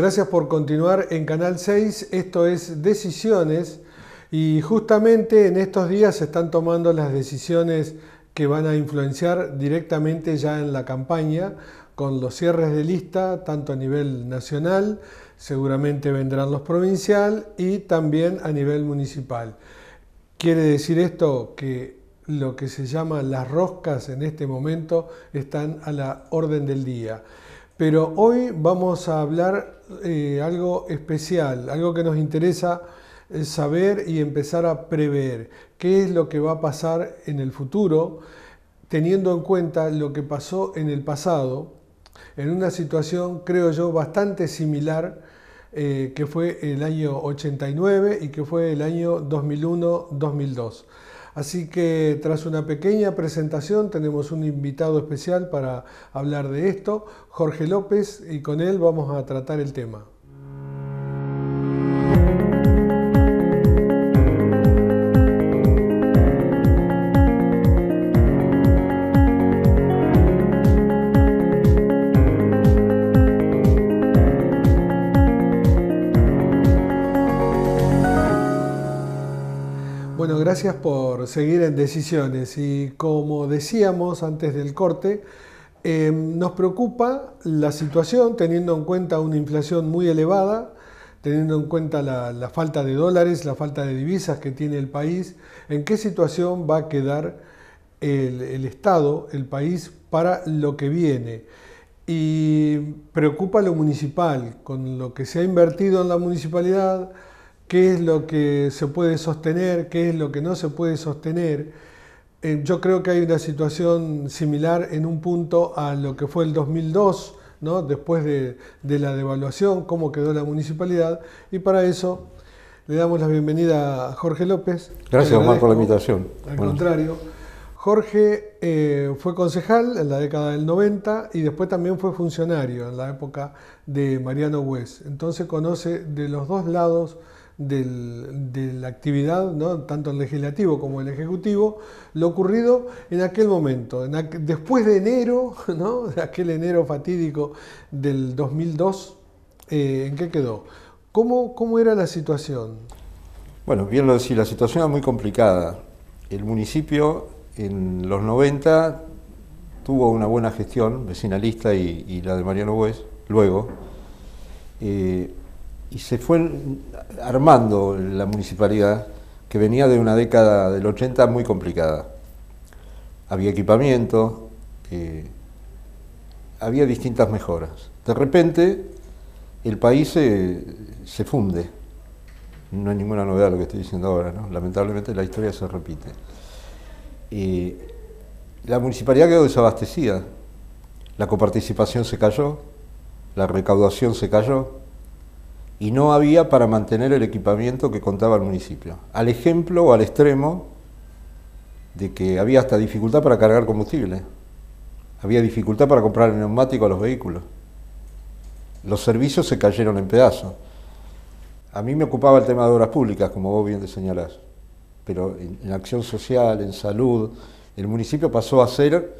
gracias por continuar en Canal 6. Esto es Decisiones y justamente en estos días se están tomando las decisiones que van a influenciar directamente ya en la campaña con los cierres de lista, tanto a nivel nacional, seguramente vendrán los provincial y también a nivel municipal. Quiere decir esto que lo que se llama las roscas en este momento están a la orden del día. Pero hoy vamos a hablar algo especial, algo que nos interesa saber y empezar a prever. ¿Qué es lo que va a pasar en el futuro, teniendo en cuenta lo que pasó en el pasado, en una situación, creo yo, bastante similar, que fue el año 89 y que fue el año 2001-2002. Así que tras una pequeña presentación tenemos un invitado especial para hablar de esto, Jorge López, y con él vamos a tratar el tema. Bueno, gracias por seguir en Decisiones y como decíamos antes del corte, nos preocupa la situación teniendo en cuenta una inflación muy elevada, teniendo en cuenta la falta de dólares, la falta de divisas que tiene el país, en qué situación va a quedar el Estado, el país, para lo que viene. Y preocupa lo municipal, con lo que se ha invertido en la municipalidad, qué es lo que se puede sostener, qué es lo que no se puede sostener. Yo creo que hay una situación similar en un punto a lo que fue el 2002, ¿no? Después de la devaluación, cómo quedó la municipalidad. Y para eso le damos la bienvenida a Jorge López. Gracias, Omar, por la invitación. Al contrario. Jorge fue concejal en la década del 90 y después también fue funcionario en la época de Mariano Güez. Entonces conoce de los dos lados de la actividad, ¿no? Tanto el legislativo como el ejecutivo, lo ocurrido en aquel momento, después de enero, ¿no? De aquel enero fatídico del 2002, ¿en qué quedó? ¿Cómo era la situación? Bueno, bien lo decía, la situación era muy complicada. El municipio en los 90 tuvo una buena gestión vecinalista y la de Mariano Güez, luego, y se fue armando la municipalidad, que venía de una década del 80 muy complicada. Había equipamiento, había distintas mejoras. De repente, el país se funde. No hay ninguna novedad lo que estoy diciendo ahora, ¿no? Lamentablemente la historia se repite. La municipalidad quedó desabastecida, la coparticipación se cayó, la recaudación se cayó, y no había para mantener el equipamiento que contaba el municipio. Al ejemplo o al extremo de que había hasta dificultad para cargar combustible, había dificultad para comprar el neumático a los vehículos. Los servicios se cayeron en pedazos. A mí me ocupaba el tema de obras públicas, como vos bien te señalás, pero en acción social, en salud, el municipio pasó a ser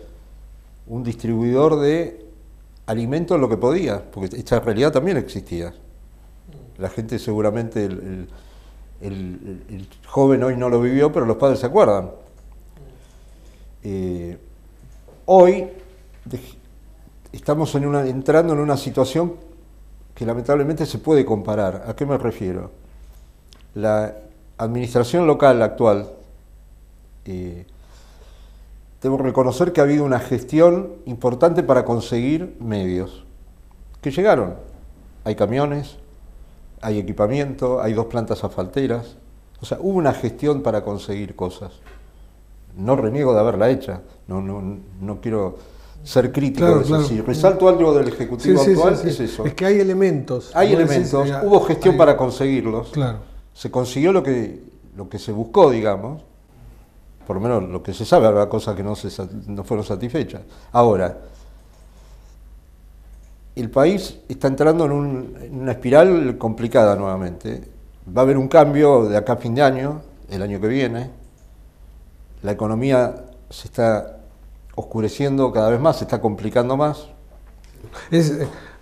un distribuidor de alimentos en lo que podía, porque esta realidad también existía. La gente seguramente, el joven hoy no lo vivió, pero los padres se acuerdan. Hoy estamos entrando en una situación que lamentablemente se puede comparar. ¿A qué me refiero? La administración local actual, debo reconocer que ha habido una gestión importante para conseguir medios que llegaron. Hay camiones, hay equipamiento, hay 2 plantas asfalteras. O sea, hubo una gestión para conseguir cosas. No reniego de haberla hecha, no quiero ser crítico de eso. Claro. Si resalto algo del Ejecutivo actual, es eso. Es que hay elementos. Hay elementos, hubo gestión para conseguirlos. Claro. Se consiguió lo que se buscó, digamos. Por lo menos lo que se sabe, habrá cosas que no fueron satisfechas. Ahora, el país está entrando en una espiral complicada nuevamente. Va a haber un cambio de acá a fin de año, el año que viene. La economía se está oscureciendo cada vez más, se está complicando más.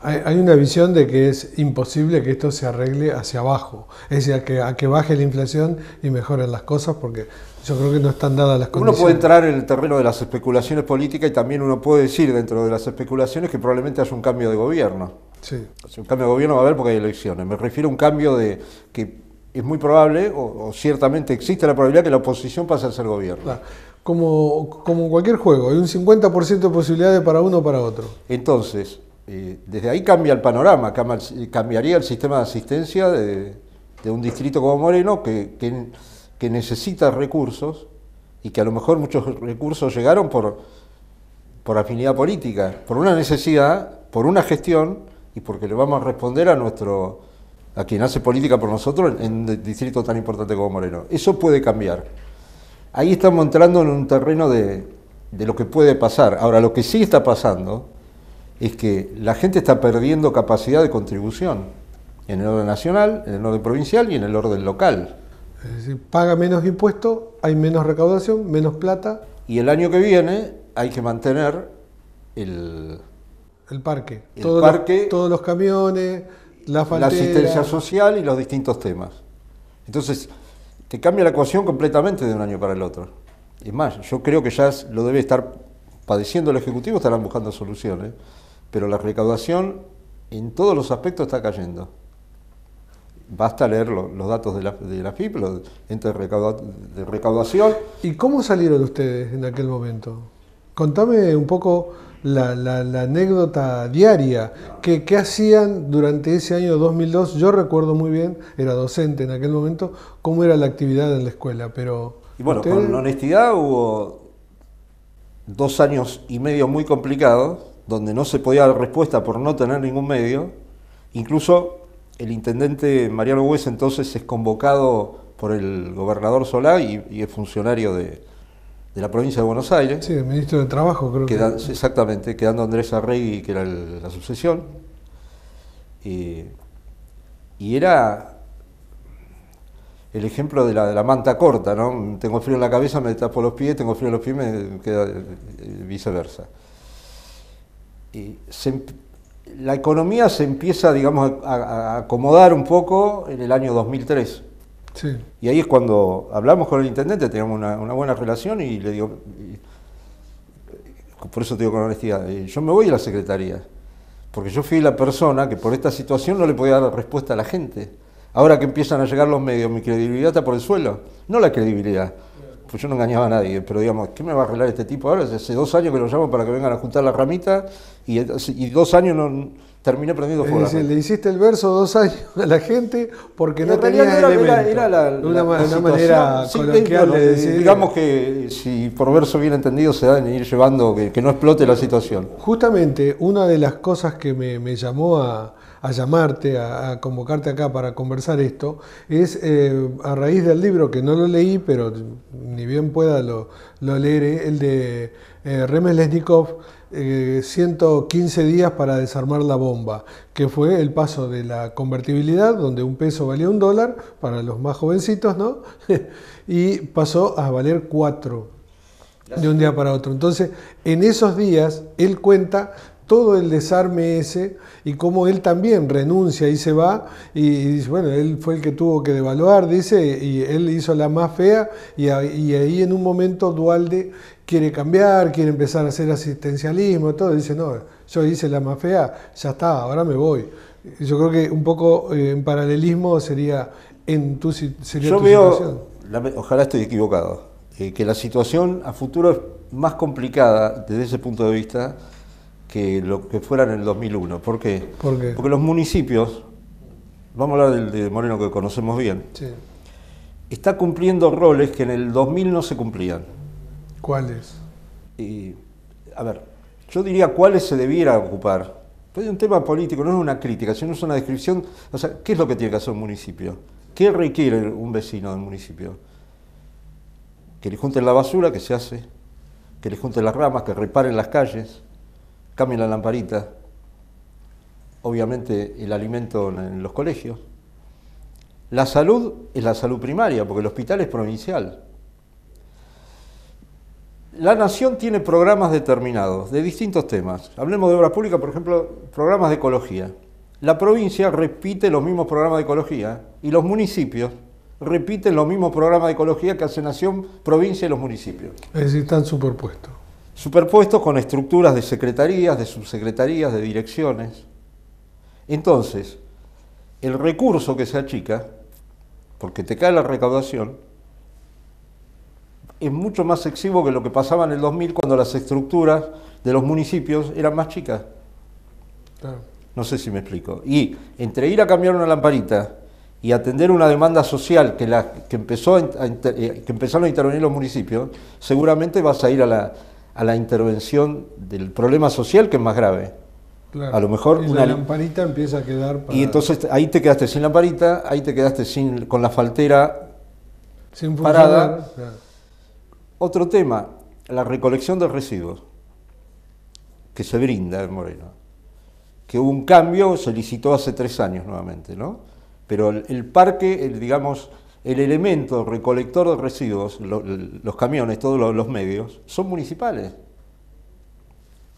Hay una visión de que es imposible que esto se arregle hacia abajo, es decir, a que baje la inflación y mejoren las cosas, porque yo creo que no están dadas las condiciones. Uno puede entrar en el terreno de las especulaciones políticas y también uno puede decir dentro de las especulaciones que probablemente haya un cambio de gobierno. Sí. O sea, un cambio de gobierno va a haber porque hay elecciones. Me refiero a un cambio de que es muy probable o ciertamente existe la probabilidad que la oposición pase a ser gobierno. Claro. Como cualquier juego, hay un 50% de posibilidades para uno o para otro. Entonces, desde ahí cambia el panorama, cambiaría el sistema de asistencia de un distrito como Moreno que necesita recursos y que a lo mejor muchos recursos llegaron por afinidad política, por una necesidad, por una gestión y porque le vamos a responder a quien hace política por nosotros en un distrito tan importante como Moreno. Eso puede cambiar. Ahí estamos entrando en un terreno de lo que puede pasar. Ahora, lo que sí está pasando es que la gente está perdiendo capacidad de contribución en el orden nacional, en el orden provincial y en el orden local. Es decir, paga menos impuestos, hay menos recaudación, menos plata. Y el año que viene hay que mantener el parque. Todos los camiones, la faltera, la asistencia social y los distintos temas. Entonces, te cambia la ecuación completamente de un año para el otro. Es más, yo creo que ya lo debe estar padeciendo el Ejecutivo, estarán buscando soluciones, pero la recaudación en todos los aspectos está cayendo. Basta leer los datos de la FIP, los entes de recaudación. ¿Y cómo salieron ustedes en aquel momento? Contame un poco la anécdota diaria. ¿Qué hacían durante ese año 2002? Yo recuerdo muy bien, era docente en aquel momento, cómo era la actividad en la escuela. Pero y bueno, ustedes... con honestidad hubo 2 años y medio muy complicados, donde no se podía dar respuesta por no tener ningún medio. Incluso el intendente Mariano Bues entonces es convocado por el gobernador Solá y es funcionario de la provincia de Buenos Aires. Sí, el ministro de Trabajo creo que... Exactamente, quedando Andrés Arregui, que era la sucesión. Y era el ejemplo de la manta corta, ¿no? Tengo frío en la cabeza, me tapo los pies, tengo frío en los pies, me queda viceversa. La economía se empieza, digamos, a acomodar un poco en el año 2003. Sí. Y ahí es cuando hablamos con el intendente, teníamos una buena relación y le digo, por eso te digo con honestidad, yo me voy a la secretaría, porque yo fui la persona que por esta situación no le podía dar respuesta a la gente. Ahora que empiezan a llegar los medios, mi credibilidad está por el suelo, no la credibilidad, pues yo no engañaba a nadie, pero digamos, ¿qué me va a arreglar este tipo ahora? Hace 2 años que lo llamo para que vengan a juntar la ramita y 2 años no terminé prendiendo fuego. Le hiciste el verso 2 años a la gente porque no tenías elementos. Era una manera coloquial de decir. Digamos que si por verso bien entendido se da en ir llevando que no explote la situación. Justamente una de las cosas que me llamó a llamarte, a convocarte acá para conversar esto, es a raíz del libro que no lo leí, pero ni bien pueda lo leeré, el de Remes Lesnikov, 115 días para desarmar la bomba, que fue el paso de la convertibilidad, donde un peso valía $1, para los más jovencitos, ¿no? Y pasó a valer 4 de un día para otro. Entonces, en esos días, él cuenta todo el desarme ese y cómo él también renuncia y se va y dice, bueno, él fue el que tuvo que devaluar, dice, y él hizo la más fea y ahí en un momento Duhalde quiere cambiar, quiere empezar a hacer asistencialismo, todo, dice, no, yo hice la más fea, ya está, ahora me voy. Yo creo que un poco en paralelismo sería tu situación. Ojalá estoy equivocado, que la situación a futuro es más complicada desde ese punto de vista que lo que fuera en el 2001. ¿Por qué? ¿Por qué? Porque los municipios, vamos a hablar del de Moreno que conocemos bien, sí, está cumpliendo roles que en el 2000 no se cumplían. ¿Cuáles? A ver, yo diría cuáles se debiera ocupar. Es un tema político, no es una crítica, sino es una descripción. O sea, ¿qué es lo que tiene que hacer un municipio? ¿Qué requiere un vecino del municipio? Que le junten la basura, que se hace, que le junten las ramas, que reparen las calles, cambien la lamparita, obviamente el alimento en los colegios. La salud es la salud primaria, porque el hospital es provincial. La Nación tiene programas determinados de distintos temas. Hablemos de obras públicas, por ejemplo, programas de ecología. La provincia repite los mismos programas de ecología y los municipios repiten los mismos programas de ecología que hace Nación, provincia y los municipios. Es decir, están superpuestos. Superpuestos con estructuras de secretarías, de subsecretarías, de direcciones. Entonces, el recurso que se achica, porque te cae la recaudación, es mucho más exiguo que lo que pasaba en el 2000 cuando las estructuras de los municipios eran más chicas. Claro. No sé si me explico. Y entre ir a cambiar una lamparita y atender una demanda social que empezaron a intervenir los municipios, seguramente vas a ir a la intervención del problema social, que es más grave. Claro. A lo mejor y la lamparita empieza a quedar para... Y entonces ahí te quedaste sin lamparita, ahí te quedaste con la faltera sin parada. Claro. Otro tema, la recolección de residuos que se brinda en Moreno. Que hubo un cambio, se licitó hace 3 años nuevamente, ¿no? Pero el parque, digamos, el elemento recolector de residuos, los camiones, todos los medios, son municipales.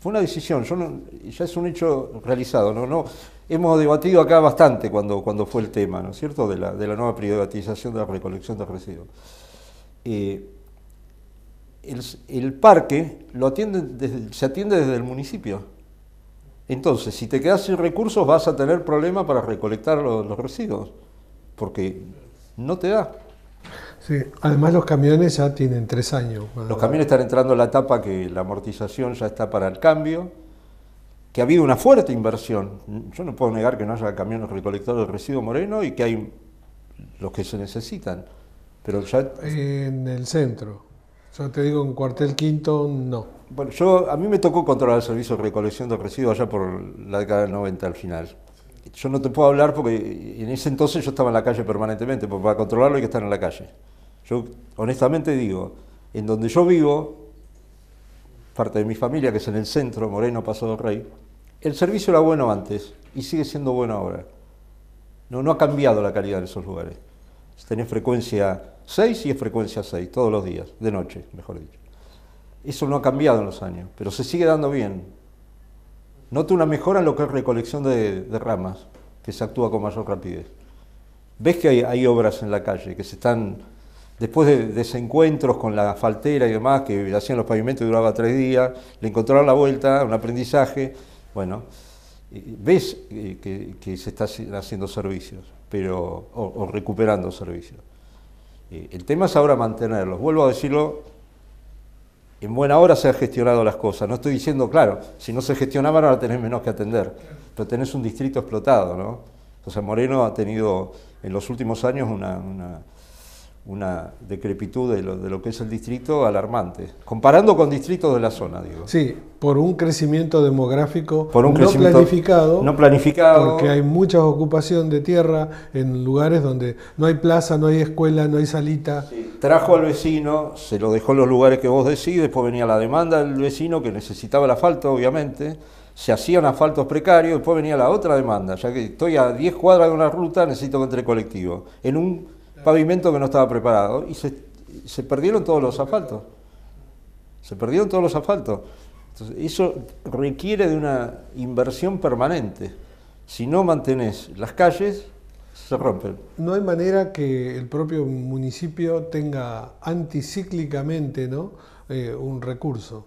Fue una decisión, ya es un hecho realizado, ¿no? Hemos debatido acá bastante cuando fue el tema, ¿no es cierto?, de la nueva privatización de la recolección de residuos. El parque se atiende desde el municipio. Entonces, si te quedas sin recursos, vas a tener problemas para recolectar los residuos, porque no te da. Sí, además los camiones ya tienen 3 años. Los camiones están entrando en la etapa que la amortización ya está para el cambio, que ha habido una fuerte inversión. Yo no puedo negar que no haya camiones recolectores de residuos Moreno y que hay los que se necesitan, pero ya... En el centro. Yo te digo, en Cuartel Quinto, no. Bueno, a mí me tocó controlar el servicio de recolección de residuos allá por la década del 90 al final. Yo no te puedo hablar porque en ese entonces yo estaba en la calle permanentemente, porque para controlarlo hay que estar en la calle. Yo honestamente digo, en donde yo vivo, parte de mi familia, que es en el centro, Moreno, Paso del Rey, el servicio era bueno antes y sigue siendo bueno ahora. No ha cambiado la calidad de esos lugares. Tenés frecuencia 6 y es frecuencia 6, todos los días, de noche, mejor dicho. Eso no ha cambiado en los años, pero se sigue dando bien. Noto una mejora en lo que es recolección de ramas, que se actúa con mayor rapidez. Ves que hay obras en la calle, que se están, después de desencuentros con la faltera y demás, que hacían los pavimentos y duraba 3 días, le encontraron la vuelta, un aprendizaje, bueno, ves que se están haciendo servicios, o recuperando servicios. El tema es ahora mantenerlos. Vuelvo a decirlo, en buena hora se han gestionado las cosas. No estoy diciendo, claro, si no se gestionaban ahora tenés menos que atender, pero tenés un distrito explotado, ¿no? O sea, Moreno ha tenido en los últimos años una decrepitud de lo que es el distrito alarmante, comparando con distritos de la zona, digo. Sí, por un crecimiento demográfico no planificado, porque hay mucha ocupación de tierra en lugares donde no hay plaza, no hay escuela, no hay salita. Sí. Trajo al vecino, se lo dejó en los lugares que vos decís, después venía la demanda del vecino que necesitaba el asfalto, obviamente, se hacían asfaltos precarios, después venía la otra demanda, ya que estoy a 10 cuadras de una ruta, necesito que entre colectivo, en un pavimento que no estaba preparado, y se perdieron todos los asfaltos. Entonces, eso requiere de una inversión permanente. Si no mantenés las calles, se rompen. No hay manera que el propio municipio tenga anticíclicamente, ¿no?, un recurso.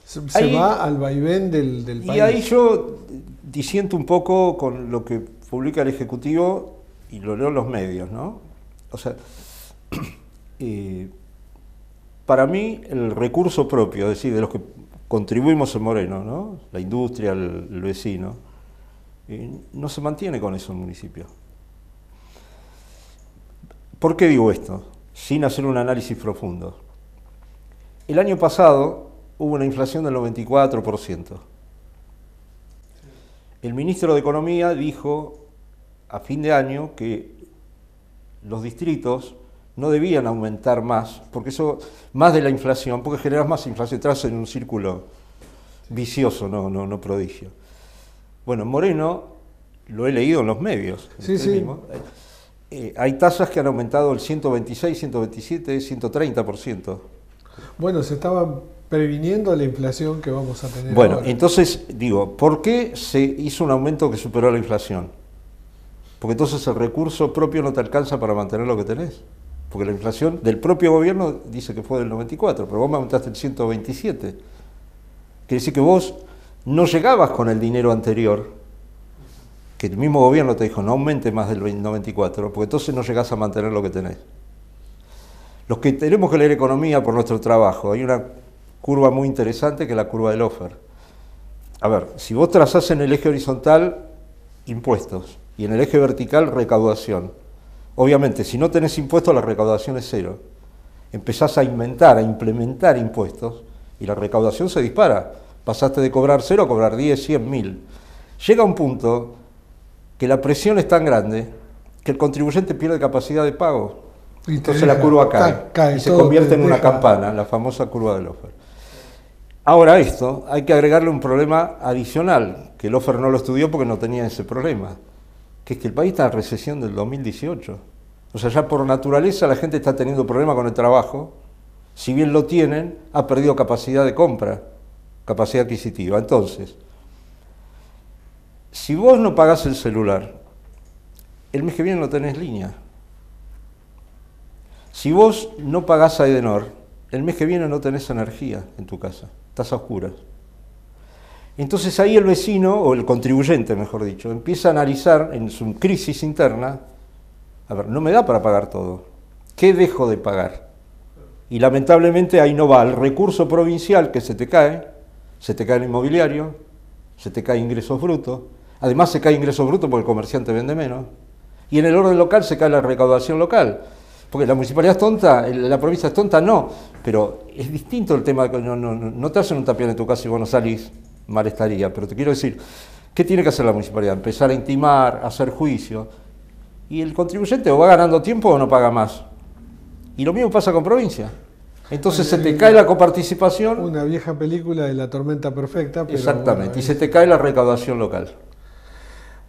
Se va al vaivén del país. Y ahí yo disiento un poco con lo que publica el Ejecutivo y lo leo en los medios, ¿no? O sea, para mí el recurso propio, es decir, de los que contribuimos en Moreno, ¿no?, la industria, el vecino, no se mantiene con eso en el municipio. ¿Por qué digo esto? Sin hacer un análisis profundo. El año pasado hubo una inflación del 94%. El ministro de Economía dijo a fin de año que los distritos no debían aumentar más, porque eso, más de la inflación, porque generas más inflación, entras en un círculo vicioso, no prodigio. Bueno, en Moreno, lo he leído en los medios, sí, sí. Hay tasas que han aumentado el 126, 127, 130%. Bueno, se estaba previniendo la inflación que vamos a tener Bueno, ahora. entonces digo, ¿por qué se hizo un aumento que superó la inflación? Porque entonces el recurso propio no te alcanza para mantener lo que tenés. Porque la inflación del propio gobierno dice que fue del 94, pero vos me aumentaste el 127. Quiere decir que vos no llegabas con el dinero anterior, que el mismo gobierno te dijo no aumente más del 94, porque entonces no llegás a mantener lo que tenés. Los que tenemos que leer economía por nuestro trabajo, hay una curva muy interesante que es la curva de Laffer. A ver, si vos trazás en el eje horizontal impuestos y en el eje vertical recaudación, obviamente si no tenés impuestos la recaudación es cero. Empezás a inventar, a implementar impuestos y la recaudación se dispara. Pasaste de cobrar 0 a cobrar 10, 100, 1000. Llega un punto que la presión es tan grande que el contribuyente pierde capacidad de pago. Entonces la curva cae y se convierte en una campana, la famosa curva de Laffer. Ahora esto, hay que agregarle un problema adicional, que Laffer no lo estudió porque no tenía ese problema, que es que el país está en recesión del 2018. O sea, ya por naturaleza la gente está teniendo problemas con el trabajo, si bien lo tienen, ha perdido capacidad de compra, capacidad adquisitiva. Entonces, si vos no pagás el celular, el mes que viene no tenés línea. Si vos no pagás a Edenor, el mes que viene no tenés energía en tu casa, estás a oscuras. Entonces ahí el vecino, o el contribuyente mejor dicho, empieza a analizar en su crisis interna, a ver, no me da para pagar todo, ¿qué dejo de pagar? Y lamentablemente ahí no va el recurso provincial que se te cae el inmobiliario, se te cae ingresos brutos, además se cae ingresos brutos porque el comerciante vende menos, y en el orden local se cae la recaudación local. Porque la municipalidad es tonta, la provincia es tonta, no, pero es distinto el tema, no te hacen un tapión en tu casa y vos no salís, mal estaría, pero te quiero decir, ¿qué tiene que hacer la municipalidad? Empezar a intimar, a hacer juicio, y el contribuyente o va ganando tiempo o no paga más. Y lo mismo pasa con provincia. Entonces se te cae la coparticipación. Una vieja película de La Tormenta Perfecta. Pero exactamente, bueno, y se te cae la recaudación local.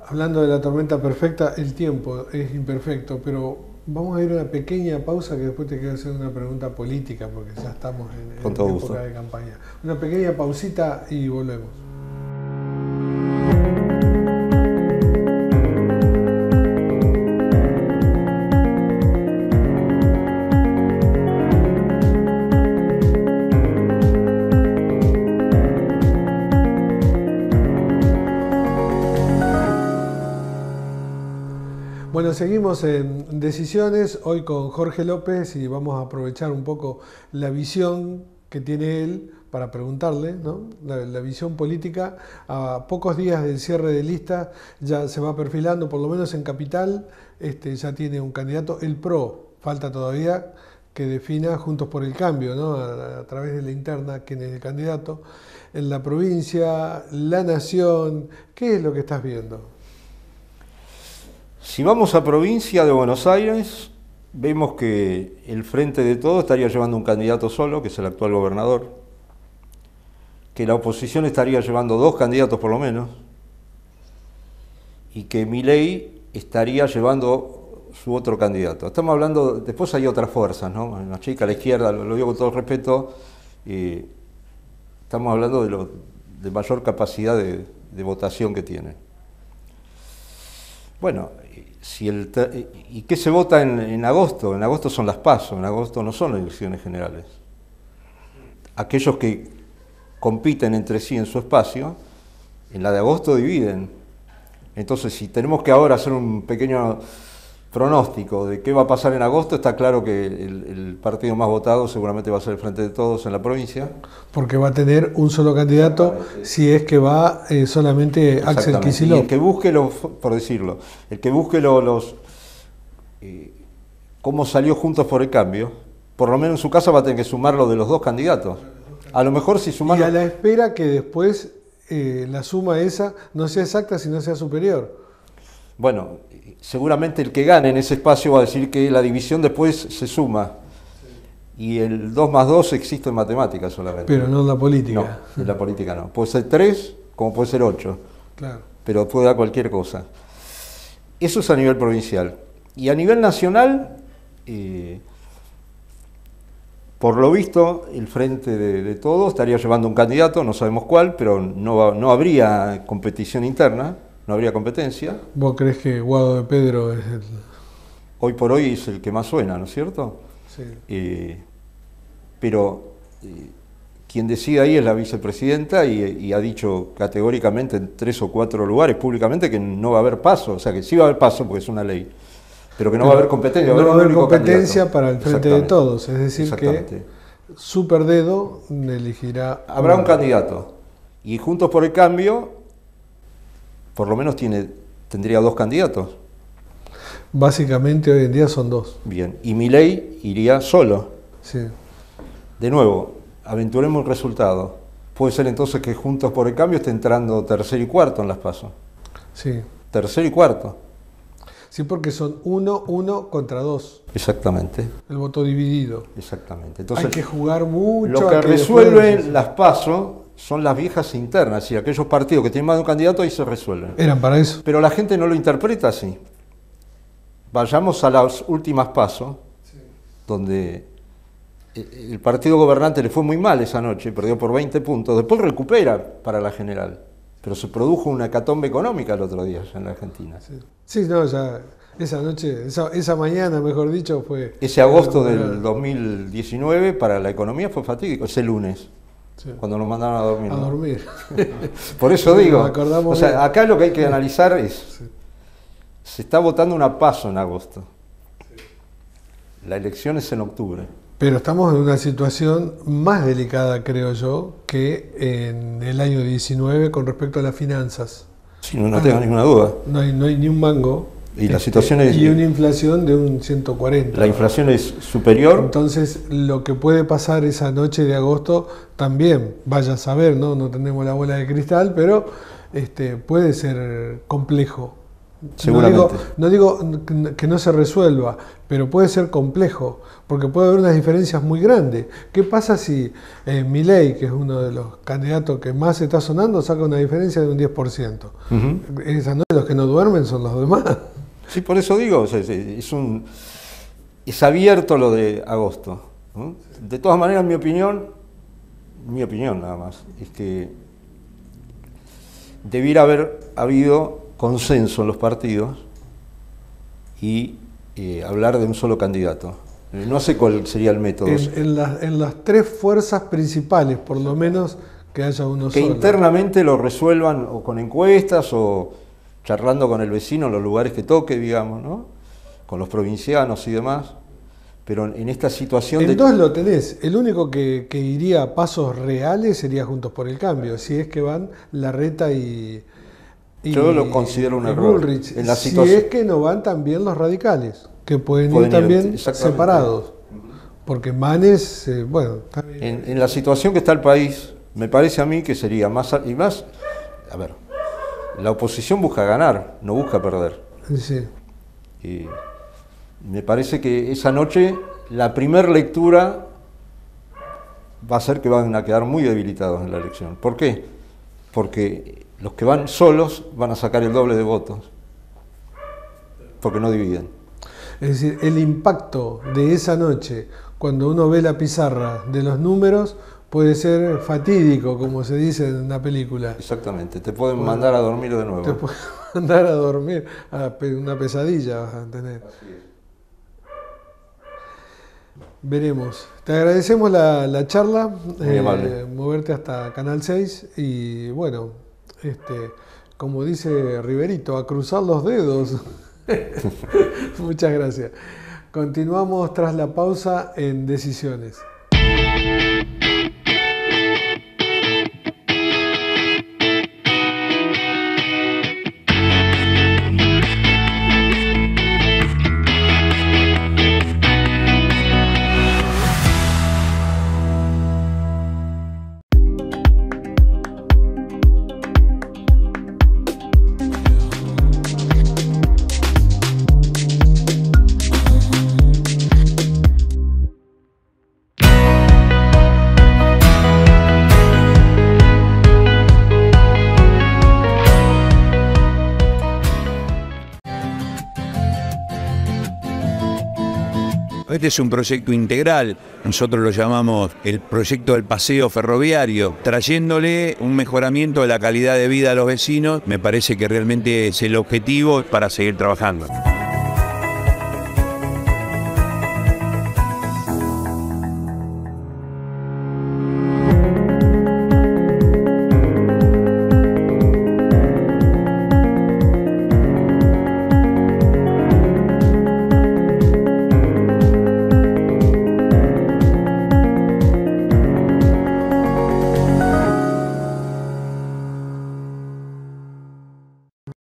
Hablando de La Tormenta Perfecta, el tiempo es imperfecto, pero vamos a ir a una pequeña pausa que después te quiero hacer una pregunta política porque ya estamos en época de campaña. Una pequeña pausita y volvemos. Bueno, seguimos en Decisiones, hoy con Jorge López y vamos a aprovechar un poco la visión que tiene él para preguntarle, ¿no? La visión política. A pocos días del cierre de lista ya se va perfilando, por lo menos en Capital, ya tiene un candidato, el PRO, falta todavía que defina Juntos por el Cambio, ¿no? A través de la interna quién es el candidato. En la provincia, La Nación, ¿qué es lo que estás viendo? Si vamos a provincia de Buenos Aires, vemos que el Frente de Todos estaría llevando un candidato solo, que es el actual gobernador, que la oposición estaría llevando 2 candidatos por lo menos, y que Milei estaría llevando su otro candidato. Estamos hablando, después hay otras fuerzas, ¿no? Una chica a la izquierda, lo digo con todo respeto, estamos hablando de mayor capacidad de votación que tienen. Bueno, ¿y qué se vota en agosto? En agosto son las PASO, en agosto no son elecciones generales. Aquellos que compiten entre sí en su espacio, en la de agosto dividen. Entonces, si tenemos que ahora hacer un pequeño pronóstico de qué va a pasar en agosto, está claro que el partido más votado seguramente va a ser el Frente de Todos en la provincia. Porque va a tener un solo candidato si es que va solamente Axel Kicillof. Y el que busque, por decirlo, el que busque cómo salió Juntos por el Cambio, por lo menos en su casa va a tener que sumar lo de los 2 candidatos. A lo mejor si sumamos... Y a la espera que después la suma esa no sea exacta, sino sea superior. Bueno, seguramente el que gane en ese espacio va a decir que la división después se suma. Y el 2 más 2 existe en matemáticas solamente. Pero no en la política. No, en la política no. Puede ser 3 como puede ser 8. Claro. Pero puede dar cualquier cosa. Eso es a nivel provincial. Y a nivel nacional, Por lo visto, el Frente de Todos estaría llevando un candidato, no sabemos cuál, pero no habría competición interna, no habría competencia. ¿Vos crees que Guado de Pedro es el...? Hoy por hoy es el que más suena, ¿no es cierto? Sí. Pero quien decide ahí es la vicepresidenta y ha dicho categóricamente en 3 o 4 lugares públicamente que no va a haber paso, o sea que sí va a haber paso porque es una ley, pero que no va a haber competencia. No va a haber competencia candidato para el Frente de Todos, es decir que Superdedo elegirá... Habrá un candidato y Juntos por el Cambio por lo menos tendría 2 candidatos. Básicamente hoy en día son 2. Bien, y Milei iría solo. Sí. De nuevo, aventuremos el resultado. Puede ser entonces que Juntos por el Cambio esté entrando tercero y cuarto en las PASO. Sí. Tercero y cuarto. Sí, porque son 1 contra 2. Exactamente. El voto dividido. Exactamente. Entonces, hay que jugar mucho. Lo que resuelven las PASO son las viejas internas, es decir, aquellos partidos que tienen más de un candidato ahí se resuelven. Eran para eso. Pero la gente no lo interpreta así. Vayamos a las últimas PASO, sí, donde el partido gobernante le fue muy mal esa noche, perdió por 20 puntos, después recupera para la general, pero se produjo una hecatombe económica el otro día en la Argentina. Sí, sí, no, ya esa noche, esa mañana, mejor dicho, fue... Ese agosto del 2019 para la economía fue fatídico, ese lunes. Sí. Cuando nos mandaron a dormir. A dormir. Por eso digo, o sea, acá lo que hay que analizar es, sí, se está votando una PASO en agosto. Sí. La elección es en octubre. Pero estamos en una situación más delicada, creo yo, que en el año 19 con respecto a las finanzas. Sí, no tengo ninguna duda. No hay ni un mango. Y la situación es... Y una inflación de un 140. La inflación es superior. Entonces, lo que puede pasar esa noche de agosto también, vaya a saber, no tenemos la bola de cristal, pero puede ser complejo. Seguramente. No digo que no se resuelva, pero puede ser complejo, porque puede haber unas diferencias muy grandes. ¿Qué pasa si Milei, que es uno de los candidatos que más está sonando, saca una diferencia de un 10%? Esa noche los que no duermen son los demás. Sí, por eso digo, es abierto lo de agosto, ¿no? De todas maneras, mi opinión nada más, es que debiera haber habido consenso en los partidos y hablar de un solo candidato. No sé cuál sería el método. En las 3 fuerzas principales, por lo menos, que haya uno que solo. Que internamente lo resuelvan o con encuestas o charlando con el vecino en los lugares que toque, digamos, ¿no? Con los provincianos y demás. Pero en esta situación... En 2 lo tenés. El único que iría a pasos reales sería Juntos por el Cambio, si es que van Larreta y yo lo considero un error. Bullrich, en la situación, si es que no van también los radicales, que pueden ir también separados. Porque Manes, bueno... En la situación que está el país, me parece a mí que sería más... A ver, la oposición busca ganar, no busca perder. Sí. Y me parece que esa noche la primera lectura va a ser que van a quedar muy debilitados en la elección. ¿Por qué? Porque los que van solos van a sacar el doble de votos, porque no dividen. Es decir, el impacto de esa noche, cuando uno ve la pizarra de los números, puede ser fatídico, como se dice en una película. Exactamente, te pueden mandar a dormir de nuevo. Te pueden mandar a dormir, una pesadilla vas a tener. Así es. Veremos. Te agradecemos la charla, muy amable. Moverte hasta Canal 6 y bueno, como dice Riverito, a cruzar los dedos. Muchas gracias. Continuamos tras la pausa en Decisiones. Este es un proyecto integral, nosotros lo llamamos el proyecto del paseo ferroviario, trayéndole un mejoramiento de la calidad de vida a los vecinos. Me parece que realmente es el objetivo para seguir trabajando.